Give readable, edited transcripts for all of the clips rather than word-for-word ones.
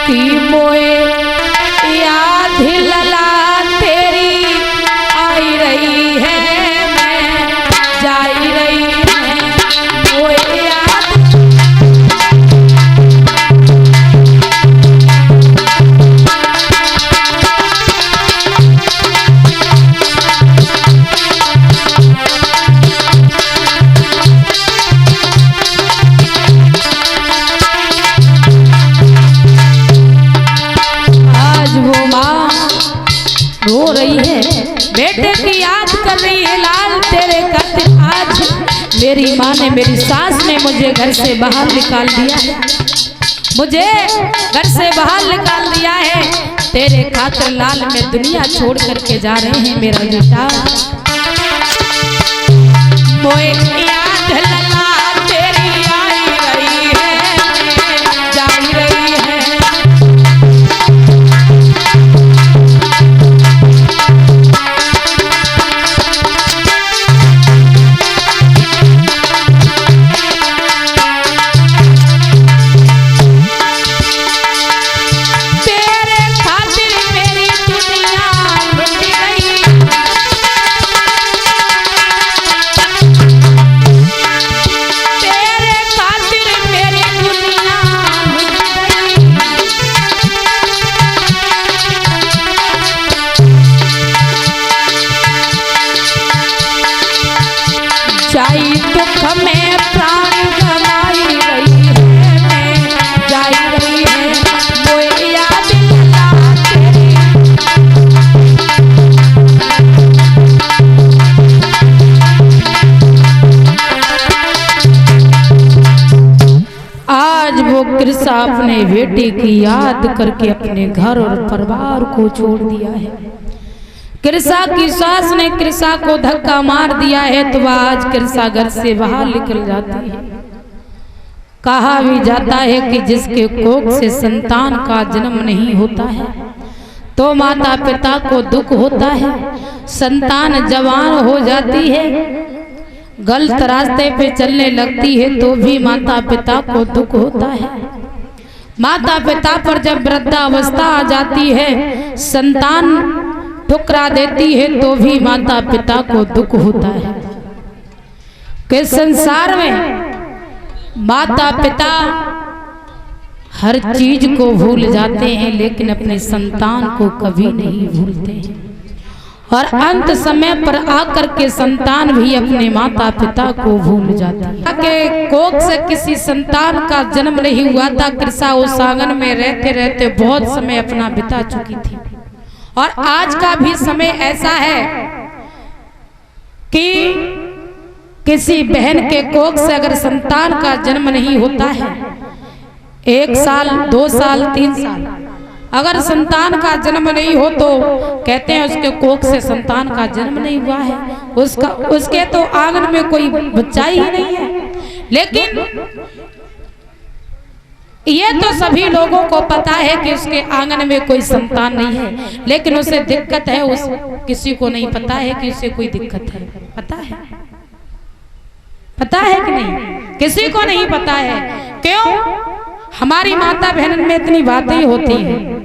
कि मोए याद लला तेरी आई रही है, मैं जाई रही है, मोए याद। रो रही है, बेटे की याद कर रही है, लाल तेरे खातिर आज मेरी माँ ने, मेरी सास ने मुझे घर से बाहर निकाल दिया है, मुझे घर से बाहर निकाल दिया है। तेरे खातिर लाल मैं दुनिया छोड़ करके जा रहे हैं मेरा बेटा। मोए याद लला तेरी आई रही है, जाई रही है। जाई दुख में प्राण गवाई रही है, मैं जाई रही है, मोए याद लला तेरी। आज वो कृष्णा अपने बेटे की याद करके अपने घर और परिवार को छोड़ दिया है। कृष्णा की सास ने कृष्णा को धक्का मार दिया है तो आज कृष्णा घर से बाहर निकल जाती है। कहा भी जाता है कि जिसके कोख से संतान का जन्म नहीं होता है तो माता पिता को दुख होता है। संतान जवान हो जाती है, गलत रास्ते पे चलने लगती है तो भी माता पिता को दुख होता है। माता पिता पर जब वृद्धावस्था आ जाती है, संतान ठुकरा देती है तो भी माता पिता को दुख होता है। कि संसार में माता पिता हर चीज को भूल जाते हैं लेकिन अपने संतान को कभी नहीं भूलते हैं। और अंत समय पर आकर के संतान भी अपने माता पिता को भूल जाती है। के कोख से किसी संतान का जन्म नहीं हुआ था। कृष्णा उस आंगन में रहते रहते बहुत समय अपना बिता चुकी थी। और आज का भी समय ऐसा है कि किसी बहन के कोख से अगर संतान का जन्म नहीं होता है, 1 साल 2 साल 3 साल अगर संतान का जन्म नहीं हो तो कहते हैं उसके कोख से संतान का जन्म नहीं हुआ है, उसके तो आंगन में कोई बच्चा ही नहीं है। लेकिन ये तो सभी लोगों को पता है कि उसके आंगन में कोई संतान नहीं है, लेकिन उसे दिक्कत है। उस किसी को नहीं पता है कि उसे कोई दिक्कत है। पता है? पता है कि नहीं? किसी को नहीं पता है। क्यों? हमारी माता बहन में इतनी बातें होती हैं।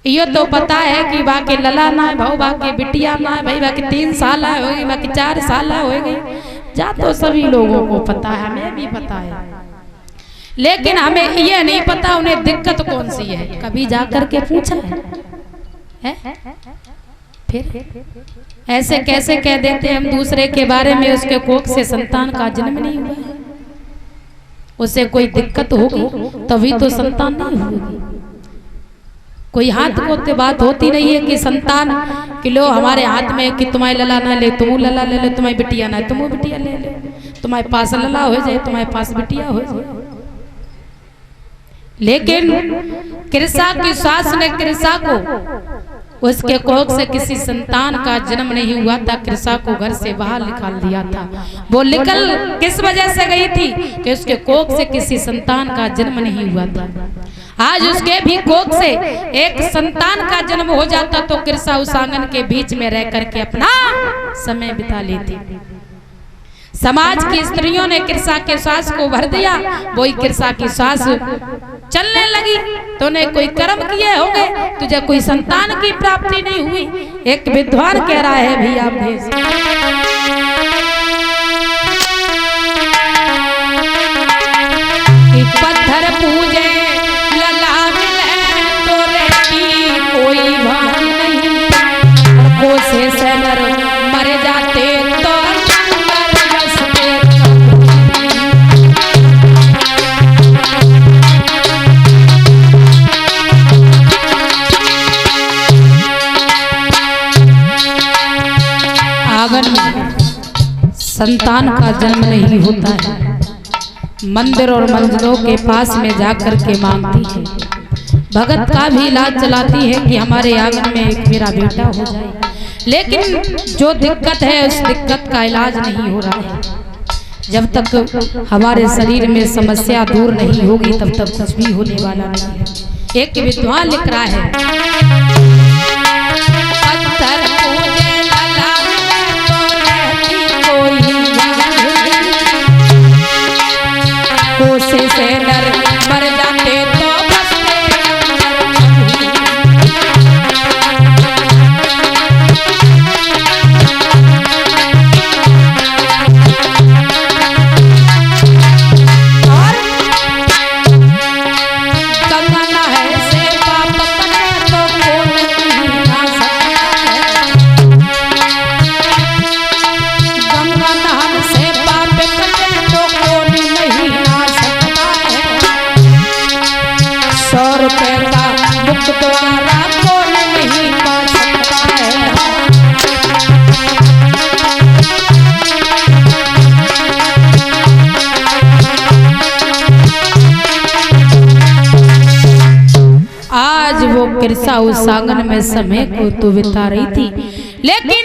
ये तो पता है कि बाकी लला ना है भाऊ, बाकी बिटिया ना है भाई, बाकी 3 साल होगी, बाकी 4 साल होगी। जा तो सभी लोगों को पता है, हमें भी पता है, लेकिन हमें ये नहीं पता उन्हें दिक्कत कौन सी है। कभी जाकर के पूछा है? फिर ऐसे कैसे कह देते हम दूसरे के बारे में उसके कोख से संतान का जन्म नहीं हुआ है, उसे कोई दिक्कत होगी तभी तो संतान नहीं होगी। कोई हाथ को तो बात होती नहीं है कि संतान कि लो हमारे हाथ में कि तुम्हारी लला ना ले तुम लला ले लो, तुम्हारी बिटिया ना तुम बिटिया ले लो, तुम्हारे पास लला हो जाए तुम्हारे पास बिटिया हो जाए। लेकिन कृष्णा की सास ने कृष्णा को उसके कोख से किसी संतान का जन्म नहीं हुआ था, कृष्णा को घर से बाहर निकाल दिया था। वो निकल किस वजह से गई थी कि उसके कोख से किसी संतान का जन्म नहीं हुआ था। आज उसके भी कोख से एक संतान का जन्म हो जाता तो कृष्णा उस आंगन के बीच में रह करके अपना समय बिता लेती। समाज की स्त्रियों ने कृषा के श्वास को भर दिया, वही कृषा की श्वास चलने लगी। तूने कोई कर्म किए होंगे, तुझे कोई संतान की प्राप्ति नहीं हुई। एक विद्वान कह रहा है भैया पत्थर पूजे लला मिले तो रहती कोई भान नहीं, कोसे से नर मर जाते तो आंगन में संतान का जन्म नहीं होता है, मंदिर और मंदिरों के पास में जाकर के मांगती है, भगत का भी इलाज चलाती है कि हमारे आंगन में एक मेरा बेटा हो जाए, लेकिन जो दिक्कत है उस दिक्कत का इलाज नहीं हो रहा है। जब तक हमारे शरीर में समस्या दूर नहीं होगी तब तक कुछ भी होने वाला नहीं है। एक विद्वान लिख रहा है कोसे से नर मर जाते तो और गंगा नहर से पाप कटे तो कौन नहीं ना सकता है, गंगा नहर से पाप कटे तो कौन नहीं ना सकता है, 100 रुपए का मुक्त द्वारा कौन नहीं पा सकता है। आज वो कृषा उस आंगन में समय को तो बिता रही थी, लेकिन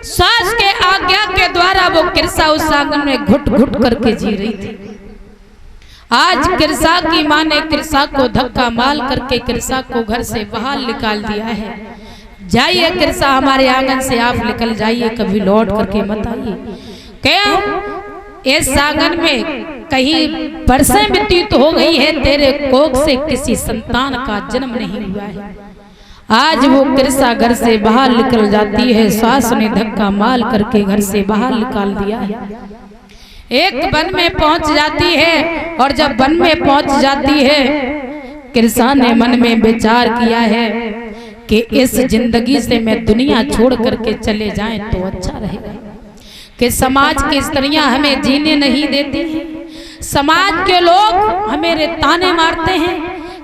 सास के आज्ञा के द्वारा वो कृषा उस आंगन में घुट घुट करके जी रही थी। आज कृषा की मां ने कृषा को धक्का मार करके कृषा को घर से बाहर निकाल दिया है। जाइए कृषा, हमारे आंगन से आप निकल जाइए, कभी लौट करके मत आइए। क्यों? इस आंगन में कहीं बरसें व्यतीत हो गई है, तेरे कोख से किसी संतान का जन्म नहीं हुआ है। आज वो कृषा घर से बाहर निकल जाती है, सास ने धक्का मार करके घर से बाहर निकाल दिया है। एक वन में पहुंच जाती है, और जब वन में पहुंच जाती है कृषा ने मन में विचार किया है कि इस जिंदगी से मैं दुनिया छोड़ करके चले जाएं तो अच्छा रहेगा, कि समाज की स्त्रियां हमें जीने नहीं देती हैं, समाज के लोग हमें ताने मारते हैं,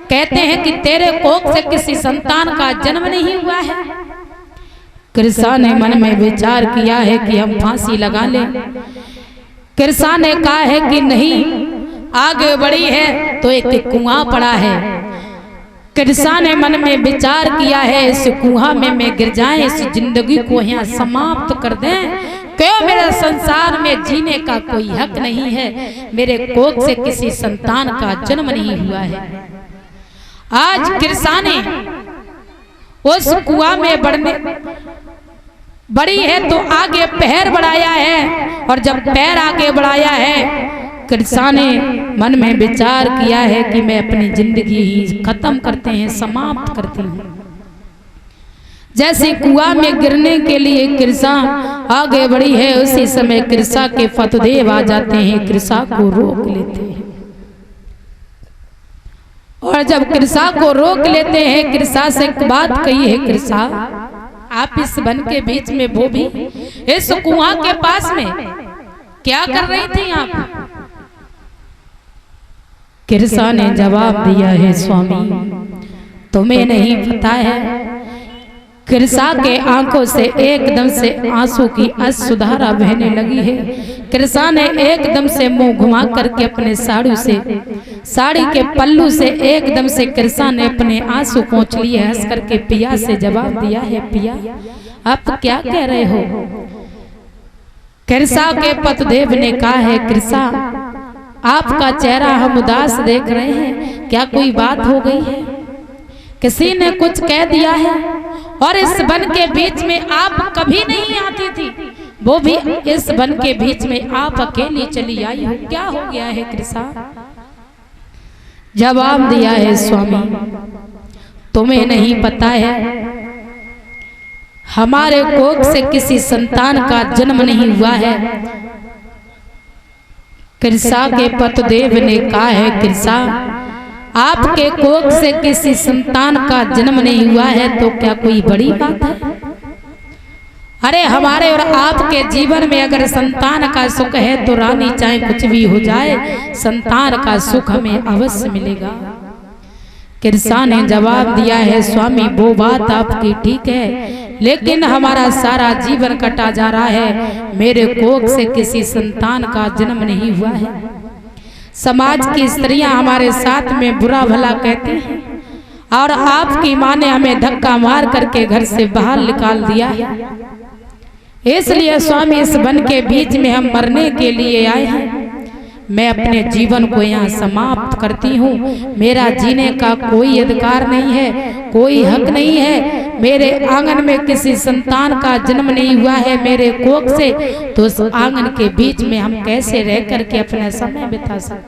कहते हैं कि तेरे कोख से किसी संतान का जन्म नहीं हुआ है। कृषा ने मन में विचार किया है कि हम फांसी लगा लें। कृषा ने कहा है कि नहीं, आगे बढ़ी है तो एक कुआं पड़ा है। कृषा ने मन में विचार किया है इस कुआं में मैं गिर जाए, इस जिंदगी को यहाँ समाप्त कर दें, क्यों मेरे संसार में जीने का कोई हक नहीं है, मेरे कोख से किसी संतान का जन्म नहीं हुआ है। आज कृषा ने उस कुआं में बड़ी है तो आगे पैर बढ़ाया है, और जब पैर आगे बढ़ाया है कृषा ने मन में विचार किया है कि मैं अपनी जिंदगी ही खत्म करते हैं, समाप्त करती हूँ। जैसे कुआं में गिरने के लिए कृषा आगे बढ़ी है, उसी समय कृषा के पतिदेव आ जाते हैं, कृषा को रोक लेते हैं। और जब कृषा को रोक लेते हैं, कृषा से एक बात कही है, कृषा आप इस वन के बीच में वो भी इस कुआं के पास में क्या कर रही थी आप? कृषा ने जवाब दिया है, स्वामी तुम्हें नहीं पता है। कृषा के आंखों से एकदम से आंसू की अश्रुधारा बहने लगी है। कृषा ने एकदम से मुंह घुमा करके अपने साड़ी के पल्लू से एकदम से कृषा ने अपने आंसू पोंछ लिए, हंस करके पिया से जवाब दिया है, पिया आप क्या कह रहे हो? कृषा के पतिदेव ने कहा है, कृषा आपका चेहरा हम उदास देख रहे हैं, क्या कोई बात हो गई है? किसी ने कुछ कह दिया है? और इस वन के बीच में आप कभी नहीं आती थी, वो भी इस वन के बीच में आप अकेली चली आई हो, क्या हो गया है कृष्णा? जवाब दिया है स्वामी, तुम्हें नहीं पता है, हमारे कोख से किसी संतान का जन्म नहीं हुआ है। कृष्णा के पतिदेव ने कहा है, कृष्णा आपके कोख से किसी संतान का जन्म नहीं हुआ है तो क्या कोई बड़ी बात है? अरे हमारे और आपके जीवन में अगर संतान का सुख है तो रानी चाहे कुछ भी हो जाए, संतान का सुख हमें अवश्य मिलेगा। कृष्णा ने जवाब दिया है, स्वामी वो बात आपकी ठीक है, लेकिन हमारा सारा जीवन कटा जा रहा है, मेरे कोख से किसी संतान का जन्म नहीं हुआ है। समाज की स्त्रियां हमारे साथ में बुरा भला कहती हैं और आपकी माँ ने हमें धक्का मार करके घर से बाहर निकाल दिया है। इसलिए स्वामी इस वन के बीच में हम मरने के लिए आए हैं। मैं अपने जीवन को यहाँ समाप्त करती हूँ। मेरा जीने का कोई अधिकार नहीं है, कोई हक नहीं है। मेरे आंगन में किसी संतान का जन्म नहीं हुआ है मेरे कोख से, तो उस आंगन के बीच में हम कैसे रह करके अपना समय बिता सकते?